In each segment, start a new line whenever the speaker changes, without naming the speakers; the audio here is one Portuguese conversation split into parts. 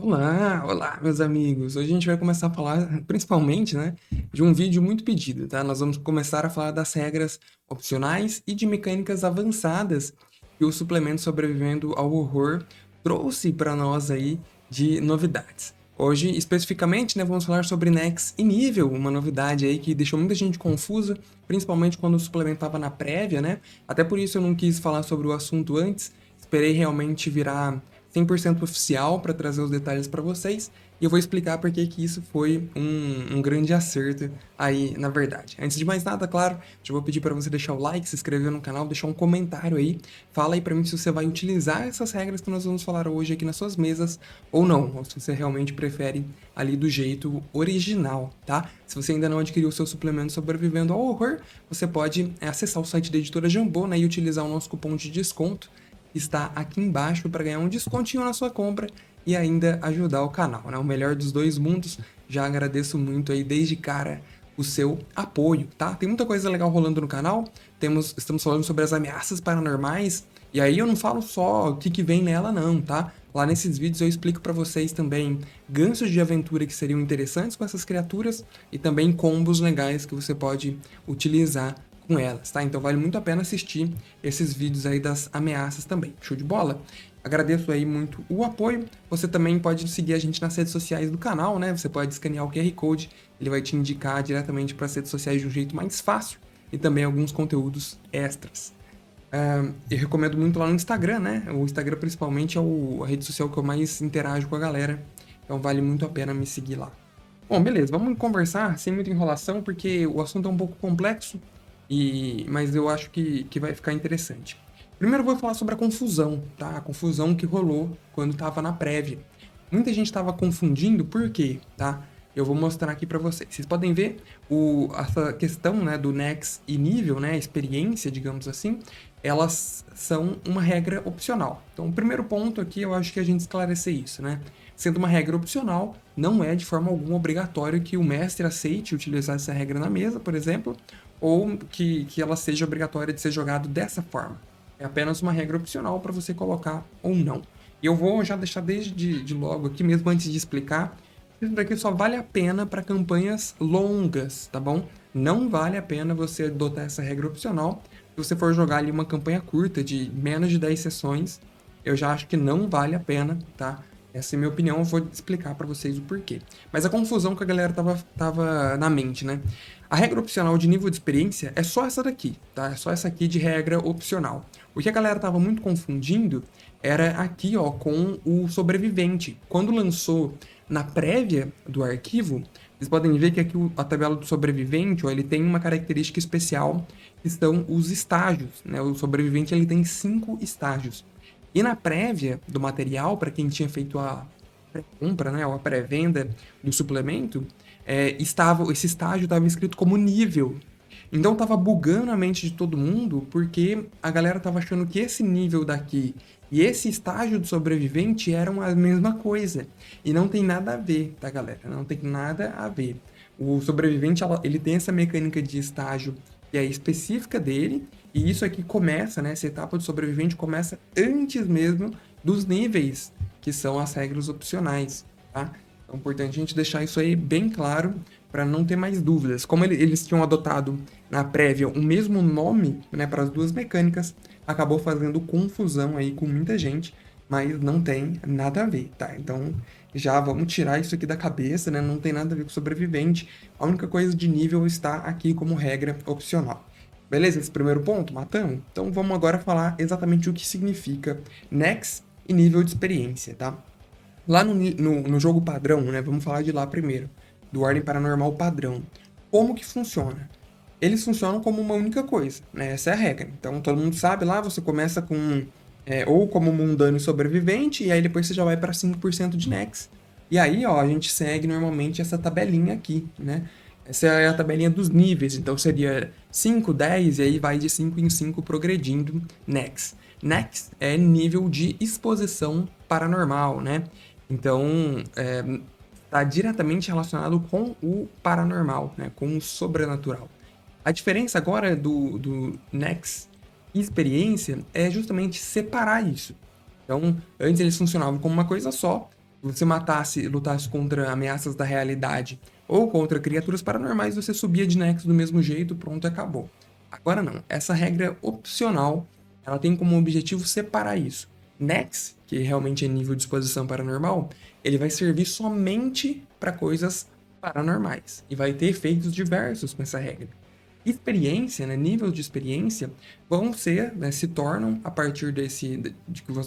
Olá, olá, meus amigos. Hoje a gente vai começar a falar, principalmente, né, de um vídeo muito pedido, tá? Nós vamos começar a falar das regras opcionais e de mecânicas avançadas que o suplemento Sobrevivendo ao Horror trouxe para nós aí de novidades. Hoje, especificamente, né, vamos falar sobre Nex e Nível, uma novidade aí que deixou muita gente confusa, principalmente quando o suplemento estava na prévia, né? Até por isso eu não quis falar sobre o assunto antes, esperei realmente virar 100% oficial para trazer os detalhes para vocês e eu vou explicar por que isso foi um grande acerto aí, na verdade. Antes de mais nada, claro, já vou pedir para você deixar o like, se inscrever no canal, deixar um comentário aí. Fala aí para mim se você vai utilizar essas regras que nós vamos falar hoje aqui nas suas mesas ou não, ou se você realmente prefere ali do jeito original, tá? Se você ainda não adquiriu o seu suplemento Sobrevivendo ao Horror, você pode acessar o site da Editora Jambô, né, e utilizar o nosso cupom de desconto está aqui embaixo para ganhar um descontinho na sua compra e ainda ajudar o canal, né? O melhor dos dois mundos. Já agradeço muito aí desde cara o seu apoio, tá? Tem muita coisa legal rolando no canal. Estamos falando sobre as ameaças paranormais. E aí eu não falo só o que vem nela não, tá? Lá nesses vídeos eu explico para vocês também ganchos de aventura que seriam interessantes com essas criaturas e também combos legais que você pode utilizar com elas, tá? Então vale muito a pena assistir esses vídeos aí das ameaças também. Show de bola? Agradeço aí muito o apoio. Você também pode seguir a gente nas redes sociais do canal, né? Você pode escanear o QR Code, ele vai te indicar diretamente para as redes sociais de um jeito mais fácil e também alguns conteúdos extras. Eu recomendo muito lá no Instagram, né? O Instagram principalmente é a rede social que eu mais interajo com a galera, então vale muito a pena me seguir lá. Bom, beleza, vamos conversar sem muita enrolação, porque o assunto é um pouco complexo, mas eu acho que vai ficar interessante. Primeiro eu vou falar sobre a confusão, tá? A confusão que rolou quando estava na prévia. Muita gente estava confundindo, por quê, tá? Eu vou mostrar aqui para vocês. Vocês podem ver essa questão, né, do Nex e nível, né, experiência, digamos assim, elas são uma regra opcional. Então, o primeiro ponto aqui, eu acho que a gente esclarecer isso, né? Sendo uma regra opcional, não é de forma alguma obrigatório que o mestre aceite utilizar essa regra na mesa, por exemplo, ou que ela seja obrigatória de ser jogado dessa forma. É apenas uma regra opcional para você colocar ou não. E eu vou já deixar desde de logo aqui, mesmo antes de explicar, isso daqui só vale a pena para campanhas longas, tá bom? Não vale a pena você adotar essa regra opcional. Se você for jogar ali uma campanha curta de menos de 10 sessões, eu já acho que não vale a pena, tá? Essa é a minha opinião, eu vou explicar para vocês o porquê. Mas a confusão que a galera tava na mente, né? A regra opcional de nível de experiência é só essa daqui, tá? É só essa aqui de regra opcional. O que a galera tava muito confundindo era aqui, ó, com o sobrevivente. Quando lançou na prévia do arquivo, vocês podem ver que aqui a tabela do sobrevivente, ó, ele tem uma característica especial, que são os estágios, né? O sobrevivente ele tem 5 estágios. E na prévia do material, para quem tinha feito a pré-compra, né, ou a pré-venda do suplemento, esse estágio estava escrito como nível. Então estava bugando a mente de todo mundo, porque a galera estava achando que esse nível daqui e esse estágio do sobrevivente eram a mesma coisa. E não tem nada a ver, tá, galera? Não tem nada a ver. O sobrevivente, ele tem essa mecânica de estágio que é específica dele, e isso aqui começa, né? Essa etapa do sobrevivente começa antes mesmo dos níveis, que são as regras opcionais, tá? Então é importante a gente deixar isso aí bem claro para não ter mais dúvidas. Como eles tinham adotado na prévia o mesmo nome, né, para as duas mecânicas, acabou fazendo confusão aí com muita gente, mas não tem nada a ver, tá? Então já vamos tirar isso aqui da cabeça, né? Não tem nada a ver com sobrevivente. A única coisa de nível está aqui como regra opcional. Beleza? Esse primeiro ponto, matamos? Então vamos agora falar exatamente o que significa Nex e nível de experiência, tá? Lá no jogo padrão, né? Vamos falar de lá primeiro, do Ordem Paranormal padrão. Como que funciona? Eles funcionam como uma única coisa, né? Essa é a regra. Então todo mundo sabe lá, você começa com ou como mundano e sobrevivente, e aí depois você já vai para 5% de Nex. E aí, ó, a gente segue normalmente essa tabelinha aqui, né? Essa é a tabelinha dos níveis, então seria 5, 10, e aí vai de 5 em 5 progredindo Nex. Nex é nível de exposição paranormal, né? Então, está diretamente relacionado com o paranormal, né? Com o sobrenatural. A diferença agora do Nex e experiência é justamente separar isso. Então, antes eles funcionavam como uma coisa só, você lutasse contra ameaças da realidade ou contra criaturas paranormais, você subia de Nexus do mesmo jeito, pronto, acabou. Agora não, essa regra é opcional, ela tem como objetivo separar isso. Nex, que realmente é nível de exposição paranormal, ele vai servir somente para coisas paranormais e vai ter efeitos diversos com essa regra. Experiência, né, nível de experiência, vão ser, né, se tornam, a partir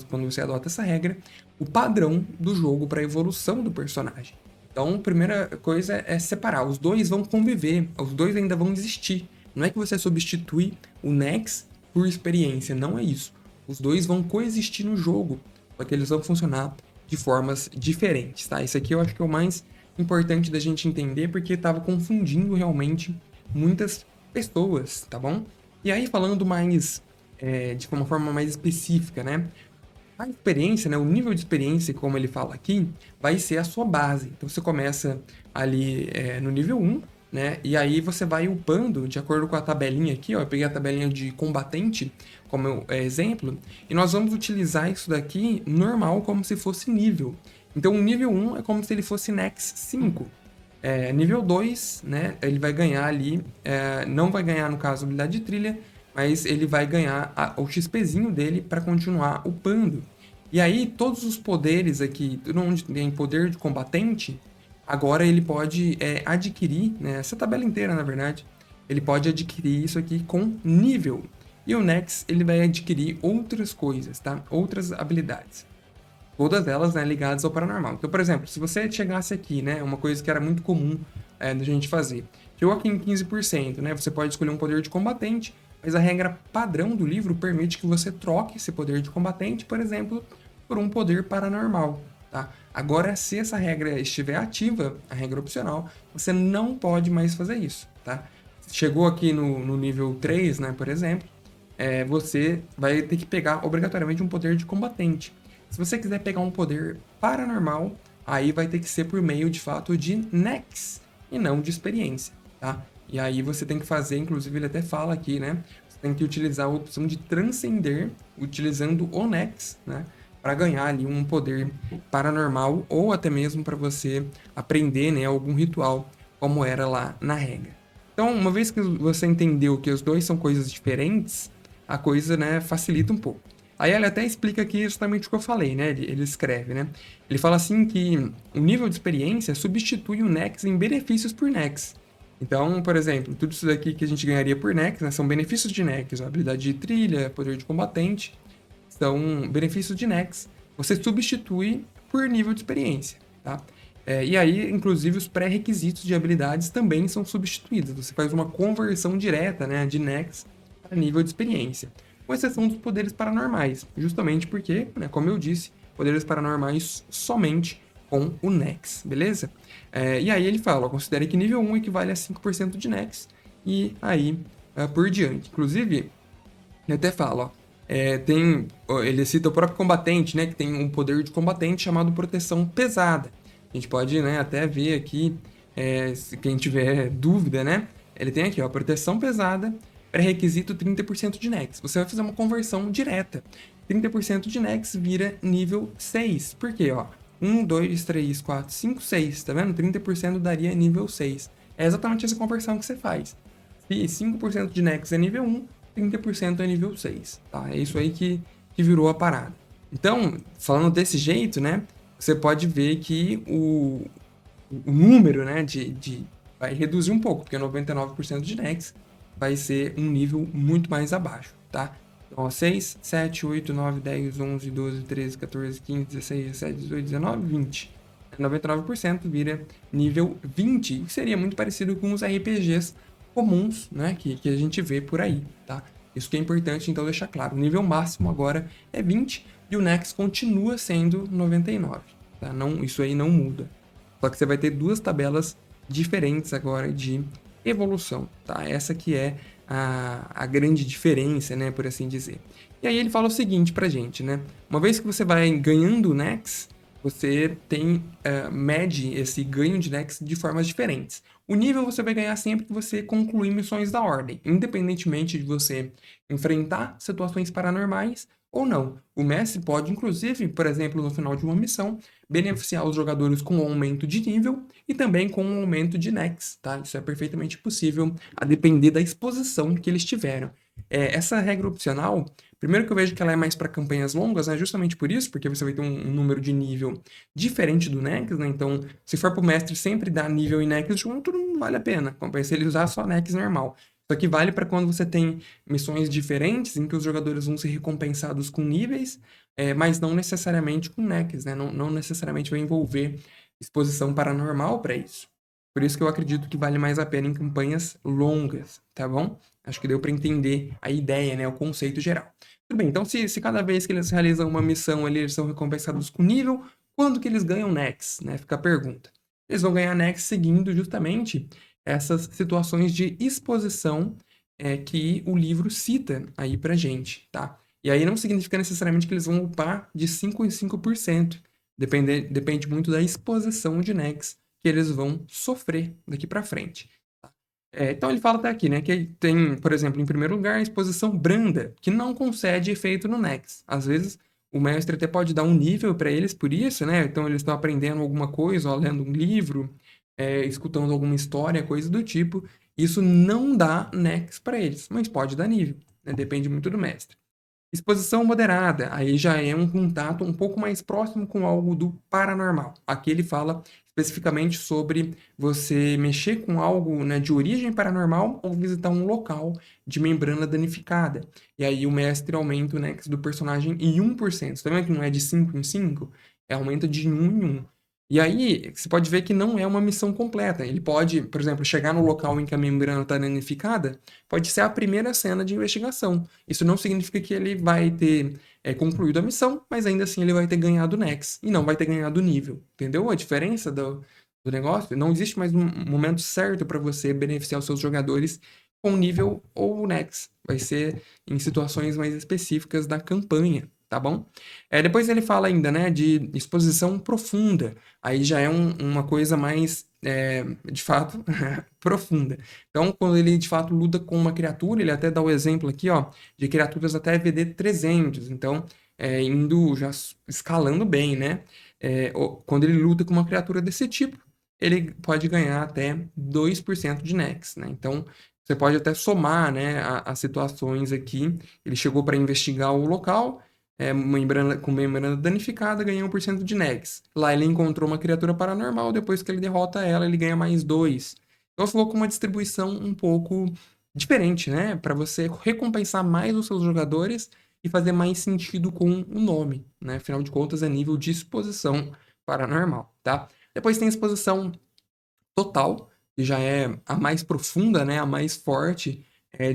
quando você adota essa regra, o padrão do jogo para a evolução do personagem. Então, a primeira coisa é separar. Os dois vão conviver, os dois ainda vão existir. Não é que você substitui o Nex por experiência, não é isso. Os dois vão coexistir no jogo, só que eles vão funcionar de formas diferentes, tá? Isso aqui eu acho que é o mais importante da gente entender, porque estava confundindo realmente muitas pessoas, tá bom? E aí, falando mais de uma forma mais específica, né? A experiência, né, o nível de experiência, como ele fala aqui, vai ser a sua base. Então você começa ali no nível 1, né? E aí você vai upando de acordo com a tabelinha aqui, ó. Eu peguei a tabelinha de combatente como exemplo, e nós vamos utilizar isso daqui normal como se fosse nível. Então o nível 1 é como se ele fosse Nex 5. Nível 2, né, ele vai ganhar ali, não vai ganhar no caso a habilidade de trilha, mas ele vai ganhar o XPzinho dele para continuar upando. E aí todos os poderes aqui, tudo onde tem poder de combatente, agora ele pode adquirir, né, essa tabela inteira na verdade, ele pode adquirir isso aqui com nível. E o Nex ele vai adquirir outras coisas, tá? Outras habilidades. Todas elas, né, ligadas ao paranormal. Então, por exemplo, se você chegasse aqui, né, uma coisa que era muito comum da gente fazer, chegou aqui em 15%, né, você pode escolher um poder de combatente, mas a regra padrão do livro permite que você troque esse poder de combatente, por exemplo, por um poder paranormal, tá? Agora, se essa regra estiver ativa, a regra opcional, você não pode mais fazer isso, tá? Chegou aqui no nível 3, né, por exemplo, você vai ter que pegar obrigatoriamente um poder de combatente. Se você quiser pegar um poder paranormal, aí vai ter que ser por meio, de fato, de Nex, e não de experiência, tá? E aí você tem que fazer, inclusive ele até fala aqui, né? Você tem que utilizar a opção de transcender, utilizando o Nex, né? Para ganhar ali um poder paranormal, ou até mesmo para você aprender, né, algum ritual, como era lá na regra. Então, uma vez que você entendeu que os dois são coisas diferentes, a coisa, né, facilita um pouco. Aí ele até explica aqui justamente o que eu falei, né? Ele escreve, né? Ele fala assim que o nível de experiência substitui o Nex em benefícios por Nex. Então, por exemplo, tudo isso daqui que a gente ganharia por Nex, né, são benefícios de Nex, habilidade de trilha, poder de combatente, são benefícios de Nex. Você substitui por nível de experiência, tá? E aí, inclusive, os pré-requisitos de habilidades também são substituídos. Você faz uma conversão direta, né, de Nex para nível de experiência, com exceção dos poderes paranormais, justamente porque, né, como eu disse, poderes paranormais somente com o Nex, beleza? E aí ele fala, ó, considere que nível 1 equivale a 5% de Nex, e aí por diante. Inclusive, ele até fala, ele cita o próprio combatente, né, que tem um poder de combatente chamado proteção pesada. A gente pode, né, até ver aqui, se quem tiver dúvida, né, ele tem aqui, ó, proteção pesada, pré-requisito 30% de Nex. Você vai fazer uma conversão direta. 30% de Nex vira nível 6. Por quê? Ó, 1, 2, 3, 4, 5, 6. Tá vendo? 30% daria nível 6. É exatamente essa conversão que você faz. Se 5% de Nex é nível 1, 30% é nível 6. Tá? É isso aí que virou a parada. Então, falando desse jeito, né? Você pode ver que o número, né, vai reduzir um pouco, porque 99% de Nex vai ser um nível muito mais abaixo, tá? Então, ó, 6, 7, 8, 9, 10, 11, 12, 13, 14, 15, 16, 17, 18, 19, 20. 99% vira nível 20, que seria muito parecido com os RPGs comuns, né, que a gente vê por aí, tá? Isso que é importante, então, deixar claro. O nível máximo agora é 20 e o Nex continua sendo 99, tá? Não, isso aí não muda. Só que você vai ter duas tabelas diferentes agora de evolução, tá? Essa que é a grande diferença, né, por assim dizer. E aí ele fala o seguinte pra gente, né? Uma vez que você vai ganhando Nex, você mede esse ganho de Nex de formas diferentes. O nível você vai ganhar sempre que você concluir missões da ordem, independentemente de você enfrentar situações paranormais ou não. O mestre pode, inclusive, por exemplo, no final de uma missão, beneficiar os jogadores com um aumento de nível e também com um aumento de Nex, tá? Isso é perfeitamente possível, a depender da exposição que eles tiveram. Essa regra opcional, primeiro que eu vejo que ela é mais para campanhas longas, né? Justamente por isso, porque você vai ter um número de nível diferente do Nex, né? Então, se for pro mestre sempre dar nível e Nex junto, não vale a pena. Compensa ele usar só Nex normal. Isso aqui vale para quando você tem missões diferentes, em que os jogadores vão ser recompensados com níveis, mas não necessariamente com Nex, né? Não necessariamente vai envolver exposição paranormal para isso. Por isso que eu acredito que vale mais a pena em campanhas longas, tá bom? Acho que deu para entender a ideia, né? O conceito geral. Tudo bem, então se cada vez que eles realizam uma missão ali, eles são recompensados com nível, quando que eles ganham Nex, né? Fica a pergunta. Eles vão ganhar Nex seguindo justamente essas situações de exposição que o livro cita aí pra gente, tá? E aí não significa necessariamente que eles vão upar de 5 em 5%. Depende muito da exposição de Nex que eles vão sofrer daqui pra frente. Tá? Então ele fala até aqui, né, que tem, por exemplo, em primeiro lugar, a exposição branda, que não concede efeito no Nex. Às vezes o mestre até pode dar um nível para eles por isso, né? Então eles estão aprendendo alguma coisa, ó, lendo um livro, escutando alguma história, coisa do tipo. Isso não dá Nex para eles, mas pode dar nível, né? Depende muito do mestre. Exposição moderada, aí já é um contato um pouco mais próximo com algo do paranormal. Aqui ele fala especificamente sobre você mexer com algo, né, de origem paranormal ou visitar um local de membrana danificada. E aí o mestre aumenta o Nex do personagem em 1%. Você tá vendo que não é de 5 em 5? Aumenta de 1 em 1. E aí, você pode ver que não é uma missão completa. Ele pode, por exemplo, chegar no local em que a membrana está danificada, pode ser a primeira cena de investigação. Isso não significa que ele vai ter concluído a missão, mas ainda assim ele vai ter ganhado o Nex e não vai ter ganhado o nível. Entendeu a diferença do negócio? Não existe mais um momento certo para você beneficiar os seus jogadores com nível ou o Nex. Vai ser em situações mais específicas da campanha, tá bom? Depois ele fala ainda, né, de exposição profunda. Aí já é uma coisa mais, de fato, profunda. Então, quando ele de fato luta com uma criatura, ele até dá o exemplo aqui, ó, de criaturas até VD 300. Então, indo já escalando bem, né? Quando ele luta com uma criatura desse tipo, ele pode ganhar até 2% de Nex, né? Então, você pode até somar, né, as situações aqui. Ele chegou para investigar o local, com membrana danificada, ganha 1% de Nex. Lá ele encontrou uma criatura paranormal, depois que ele derrota ela, ele ganha mais 2. Então ficou com uma distribuição um pouco diferente, né? Para você recompensar mais os seus jogadores e fazer mais sentido com o nome, né? Afinal de contas, é nível de exposição paranormal, tá? Depois tem a exposição total, que já é a mais profunda, né? A mais forte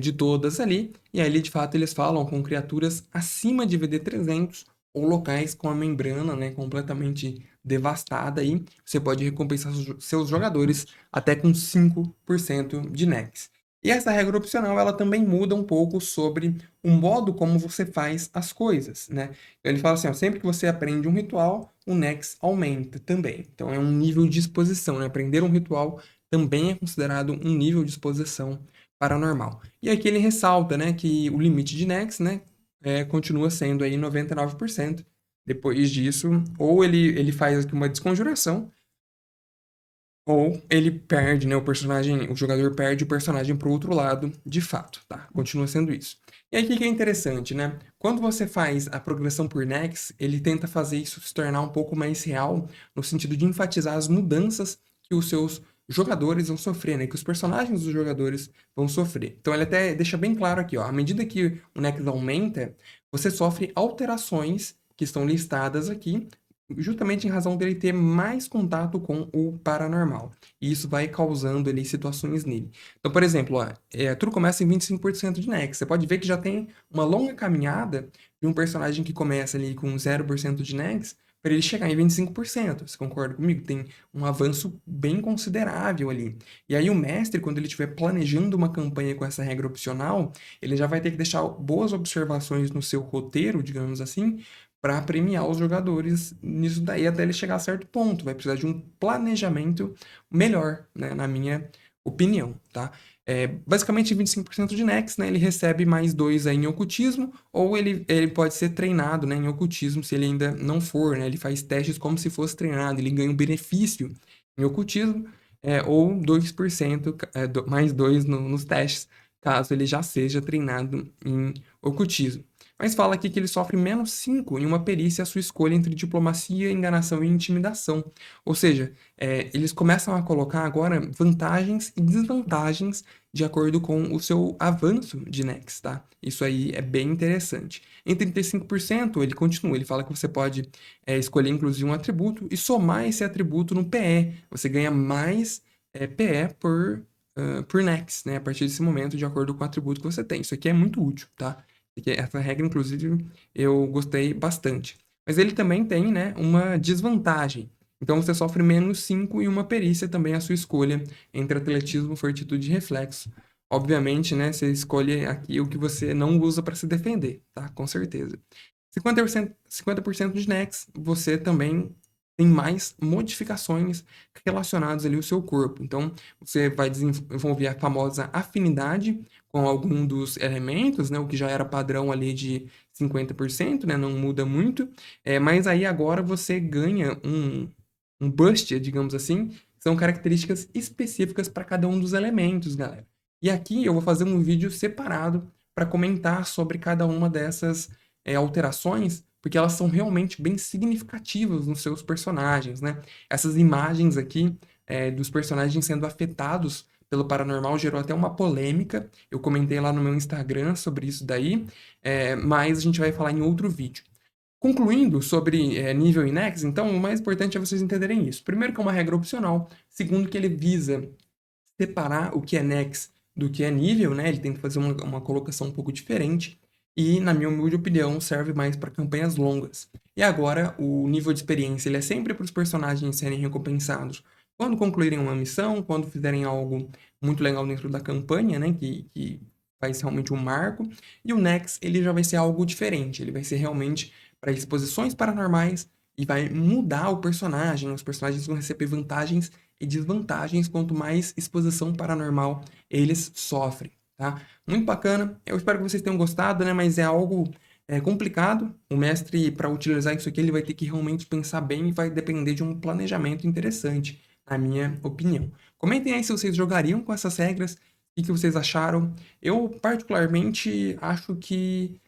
de todas ali. E aí, de fato, eles falam com criaturas acima de VD300 ou locais com a membrana, né, completamente devastada aí. Você pode recompensar seus jogadores até com 5% de Nex. E essa regra opcional, ela também muda um pouco sobre o modo como você faz as coisas, né? Ele fala assim, ó, sempre que você aprende um ritual, o Nex aumenta também. Então é um nível de exposição, né? Aprender um ritual também é considerado um nível de exposição paranormal. E aqui ele ressalta, né, que o limite de Nex, né, continua sendo aí 99%. Depois disso, ou ele faz aqui uma desconjuração, ou ele perde, né, o jogador perde o personagem para o outro lado, de fato, tá? Continua sendo isso. E aí o que que é interessante, né? Quando você faz a progressão por Nex, ele tenta fazer isso se tornar um pouco mais real, no sentido de enfatizar as mudanças que os seus jogadores vão sofrer, né? Que os personagens dos jogadores vão sofrer. Então ele até deixa bem claro aqui, ó, à medida que o Nex aumenta, você sofre alterações que estão listadas aqui, justamente em razão dele ter mais contato com o paranormal. E isso vai causando ali situações nele. Então, por exemplo, ó, tudo começa em 25% de Nex. Você pode ver que já tem uma longa caminhada de um personagem que começa ali com 0% de Nex para ele chegar em 25%. Você concorda comigo? Tem um avanço bem considerável ali. E aí o mestre, quando ele estiver planejando uma campanha com essa regra opcional, ele já vai ter que deixar boas observações no seu roteiro, digamos assim, para premiar os jogadores nisso daí até ele chegar a certo ponto. Vai precisar de um planejamento melhor, né, na minha opinião, tá? Basicamente 25% de Nex, né? Ele recebe mais 2 aí em ocultismo, ou ele pode ser treinado, né, em ocultismo se ele ainda não for, né? Ele faz testes como se fosse treinado, ele ganha um benefício em ocultismo, ou 2%, mais 2 nos testes, caso ele já seja treinado em ocultismo. Mas fala aqui que ele sofre menos 5 em uma perícia à sua escolha entre diplomacia, enganação e intimidação. Ou seja, eles começam a colocar agora vantagens e desvantagens de acordo com o seu avanço de Nex, tá? Isso aí é bem interessante. Em 35%, ele continua, ele fala que você pode escolher inclusive um atributo e somar esse atributo no PE. Você ganha mais PE por Nex, né? A partir desse momento, de acordo com o atributo que você tem. Isso aqui é muito útil, tá? Essa regra, inclusive, eu gostei bastante. Mas ele também tem, né, uma desvantagem. Então você sofre menos 5 em uma perícia também à sua escolha entre atletismo, fortitude e reflexo. Obviamente, né, você escolhe aqui o que você não usa para se defender, tá? Com certeza. 50% de Nex, você também tem mais modificações relacionadas ali ao seu corpo. Então, você vai desenvolver a famosa afinidade com algum dos elementos, né, o que já era padrão ali de 50%, né, não muda muito, mas aí agora você ganha um boost, digamos assim, são características específicas para cada um dos elementos, galera. E aqui eu vou fazer um vídeo separado para comentar sobre cada uma dessas alterações, porque elas são realmente bem significativas nos seus personagens, né? Essas imagens aqui dos personagens sendo afetados pelo paranormal gerou até uma polêmica. Eu comentei lá no meu Instagram sobre isso daí, mas a gente vai falar em outro vídeo. Concluindo sobre nível Inex, então o mais importante é vocês entenderem isso. Primeiro que é uma regra opcional, segundo que ele visa separar o que é Nex do que é nível, né? Ele tenta fazer uma colocação um pouco diferente e, na minha humilde opinião, serve mais para campanhas longas. E agora, o nível de experiência ele é sempre para os personagens serem recompensados quando concluírem uma missão, quando fizerem algo muito legal dentro da campanha, né? Que faz realmente um marco. E o Nex, ele já vai ser algo diferente. Ele vai ser realmente para exposições paranormais e vai mudar o personagem. Os personagens vão receber vantagens e desvantagens quanto mais exposição paranormal eles sofrem, tá? Muito bacana. Eu espero que vocês tenham gostado, né? Mas é algo complicado. O mestre, para utilizar isso aqui, ele vai ter que realmente pensar bem e vai depender de um planejamento interessante, na minha opinião. Comentem aí se vocês jogariam com essas regras, o que vocês acharam. Eu, particularmente, acho que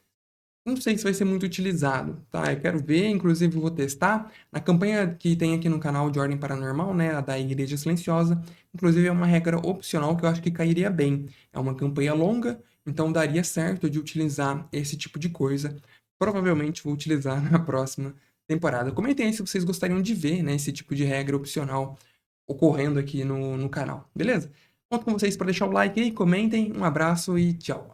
não sei se vai ser muito utilizado, tá? Eu quero ver, inclusive vou testar. Na campanha que tem aqui no canal de Ordem Paranormal, né, a da Igreja Silenciosa, inclusive é uma regra opcional que eu acho que cairia bem. É uma campanha longa, então daria certo de utilizar esse tipo de coisa. Provavelmente vou utilizar na próxima temporada. Comentem aí se vocês gostariam de ver, né, esse tipo de regra opcional ocorrendo aqui no canal, beleza? Conto com vocês para deixar o like aí, comentem, um abraço e tchau!